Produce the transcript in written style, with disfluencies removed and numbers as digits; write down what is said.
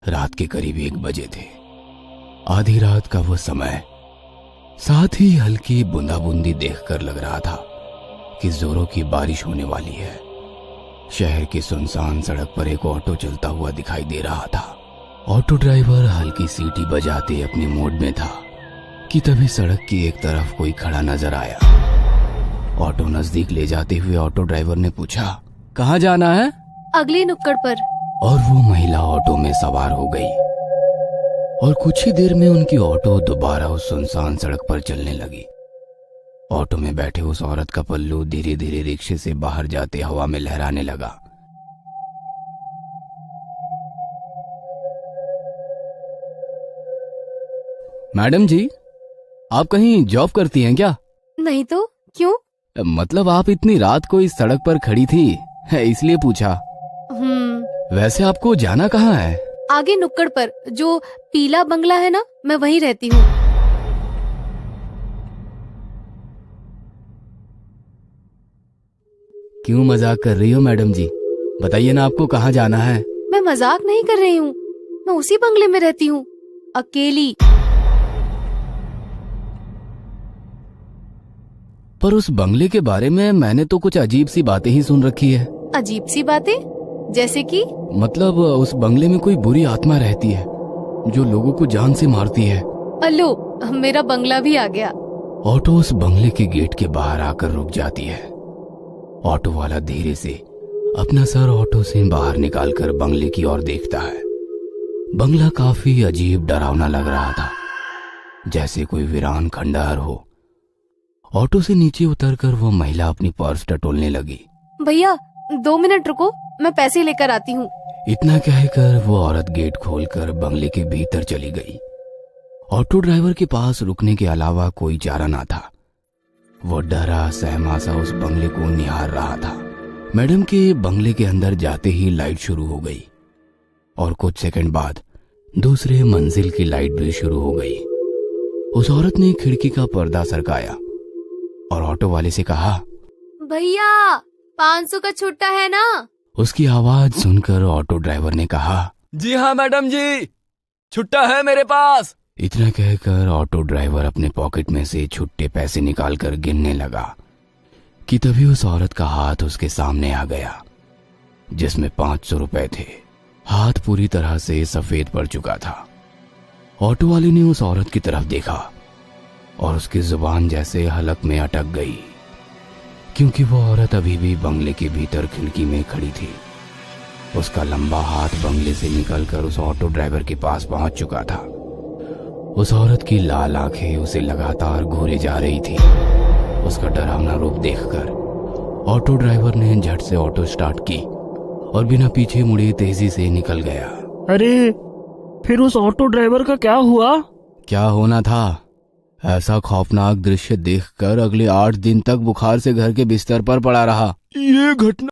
रात के करीब 1 बजे थे। आधी रात का वो समय, साथ ही हल्की बूंदाबूंदी देखकर लग रहा था कि जोरों की बारिश होने वाली है। शहर की सुनसान सड़क पर एक ऑटो चलता हुआ दिखाई दे रहा था। ऑटो ड्राइवर हल्की सीटी बजाते अपने मोड में था कि तभी सड़क की एक तरफ कोई खड़ा नजर आया। ऑटो नजदीक ले जाते हुए ऑटो ड्राइवर ने पूछा, कहाँ जाना है? अगली नुक्कड़ पर। और वो महिला ऑटो में सवार हो गई और कुछ ही देर में उनकी ऑटो दोबारा उस सुनसान सड़क पर चलने लगी। ऑटो में बैठे उस औरत का पल्लू धीरे धीरे रिक्शे से बाहर जाते हवा में लहराने लगा। मैडम जी, आप कहीं जॉब करती हैं क्या? नहीं तो क्यों? मतलब आप इतनी रात को इस सड़क पर खड़ी थी, इसलिए पूछा। वैसे आपको जाना कहाँ है? आगे नुक्कड़ पर जो पीला बंगला है ना, मैं वहीं रहती हूँ। क्यों मजाक कर रही हो मैडम जी? बताइए ना, आपको कहाँ जाना है? मैं मजाक नहीं कर रही हूँ, मैं उसी बंगले में रहती हूँ, अकेली। पर उस बंगले के बारे में मैंने तो कुछ अजीब सी बातें ही सुन रखी है। अजीब सी बातें? जैसे कि? मतलब उस बंगले में कोई बुरी आत्मा रहती है जो लोगों को जान से मारती है। अल्लो, मेरा बंगला भी आ गया। ऑटो उस बंगले के गेट के बाहर आकर रुक जाती है। ऑटो वाला धीरे से अपना सर ऑटो से बाहर निकालकर बंगले की ओर देखता है। बंगला काफी अजीब डरावना लग रहा था, जैसे कोई वीरान खंडहर हो। ऑटो से नीचे उतरकर वो महिला अपनी पर्स टटोलने लगी। भैया 2 मिनट रुको, मैं पैसे लेकर आती हूँ। इतना कहकर वो औरत गेट खोलकर बंगले के भीतर चली गई। ऑटो ड्राइवर के पास रुकने के अलावा कोई चारा ना था। वो डरा सहमा सा उस बंगले को निहार रहा था। मैडम के बंगले के अंदर जाते ही लाइट शुरू हो गई और कुछ सेकंड बाद दूसरे मंजिल की लाइट भी शुरू हो गई। उस औरत ने खिड़की का पर्दा सरकाया और ऑटो वाले से कहा, भैया 500 का छुट्टा है ना? उसकी आवाज सुनकर ऑटो ड्राइवर ने कहा, जी हाँ मैडम जी, छुट्टा है मेरे पास। इतना कहकर ऑटो ड्राइवर अपने पॉकेट में से छुट्टे पैसे निकालकर गिनने लगा कि तभी उस औरत का हाथ उसके सामने आ गया, जिसमें 500 रुपए थे। हाथ पूरी तरह से सफेद पड़ चुका था। ऑटो वाले ने उस औरत की तरफ देखा और उसकी जुबान जैसे हलक में अटक गई, क्योंकि वो औरत अभी भी बंगले के भीतर खिड़की में खड़ी थी। उसका लंबा हाथ बंगले से निकलकर उस ऑटो ड्राइवर के पास पहुंच चुका था। उस औरत की लाल आंखें उसे लगातार घूरे जा रही थी। उसका डरावना रूप देखकर ऑटो ड्राइवर ने झट से ऑटो स्टार्ट की और बिना पीछे मुड़े तेजी से निकल गया। अरे, फिर उस ऑटो ड्राइवर का क्या हुआ? क्या होना था? ऐसा खौफनाक दृश्य देखकर अगले 8 दिन तक बुखार से घर के बिस्तर पर पड़ा रहा। ये घटना